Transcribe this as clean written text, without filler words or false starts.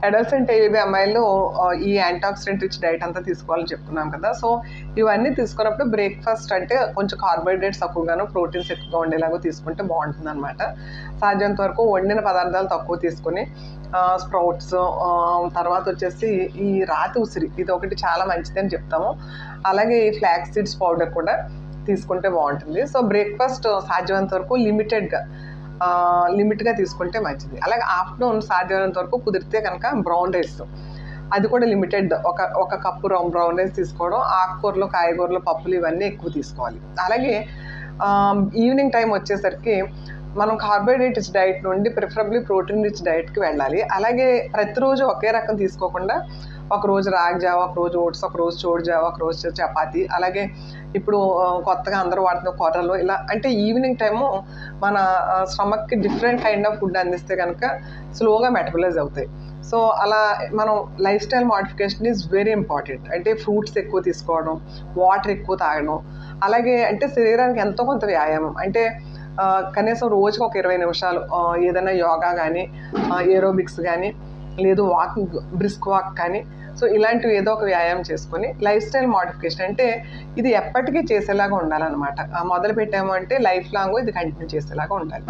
Adolescent AB అమ్మాయిలు ఈ antioxidant rich diet అంతా తీసుకోవాలని చెప్తున్నాం కదా. సో ఇవన్నీ తీసుకున్నప్పుడు బ్రేక్ఫాస్ట్ అంటే కొంచెం కార్బోహైడ్రేట్స్ తక్కువగాను, ప్రోటీన్స్ ఎక్కువగా ఉండేలాగా తీసుకుంటే బాగుంటుంది అనమాట. సాధ్యంత వరకు వండిన పదార్థాలు తక్కువ తీసుకొని స్ప్రౌట్స్, తర్వాత వచ్చేసి ఈ రాతి ఉసిరి, ఇది ఒకటి చాలా మంచిదని చెప్తాము. అలాగే ఈ ఫ్లాక్స్ సీడ్స్ పౌడర్ కూడా తీసుకుంటే బాగుంటుంది. సో బ్రేక్ఫాస్ట్ సాధ్యమైనంత వరకు లిమిట్గా తీసుకుంటే మంచిది. అలాగే ఆఫ్టర్నూన్ సాధ్యమైనంత వరకు కుదిరితే కనుక బ్రౌన్ రైస్, అది కూడా లిమిటెడ్, ఒక కప్పు బ్రౌన్ రైస్ తీసుకోవడం. ఆకుకూరలు, కాయగూరలు, పప్పులు ఇవన్నీ ఎక్కువ తీసుకోవాలి. అలాగే ఈవినింగ్ టైం వచ్చేసరికి మనం కార్బోహైడ్రేట్ రిచ్ డైట్ నుండి ప్రిఫరబ్లీ ప్రోటీన్ రిచ్ డైట్కి వెళ్ళాలి. అలాగే ప్రతిరోజు ఒకే రకం తీసుకోకుండా ఒకరోజు రాగి జావ, ఒకరోజు ఓట్స్, ఒకరోజు చోడు జావ, ఒకరోజు చపాతి, అలాగే ఇప్పుడు కొత్తగా అందరూ వాడుతున్న కొర్రలు, ఇలా అంటే ఈవినింగ్ టైము మన స్టమక్కి డిఫరెంట్ కైండ్ ఆఫ్ ఫుడ్ అందిస్తే కనుక స్లోగా మెటబలైజ్ అవుతాయి. సో అలా మనం life style modification is very important. అంటే ఫ్రూట్స్ ఎక్కువ తీసుకోవడం, వాటర్ ఎక్కువ తాగడం, అలాగే అంటే శరీరానికి ఎంతో కొంత వ్యాయామం, అంటే కనీసం రోజుకి ఒక 20 నిమిషాలు ఏదైనా యోగా కానీ, ఏరోబిక్స్ కానీ, లేదు వాకింగ్, బ్రిస్క్ వాక్ కానీ, సో ఇలాంటివి ఏదో ఒక వ్యాయామం చేసుకొని లైఫ్ స్టైల్ మోడిఫికేషన్, అంటే ఇది ఎప్పటికీ చేసేలాగా ఉండాలన్నమాట. మొదలు పెట్టాము అంటే లైఫ్ లాంగ్ ఇది కంటిన్యూ చేసేలాగా ఉండాలి.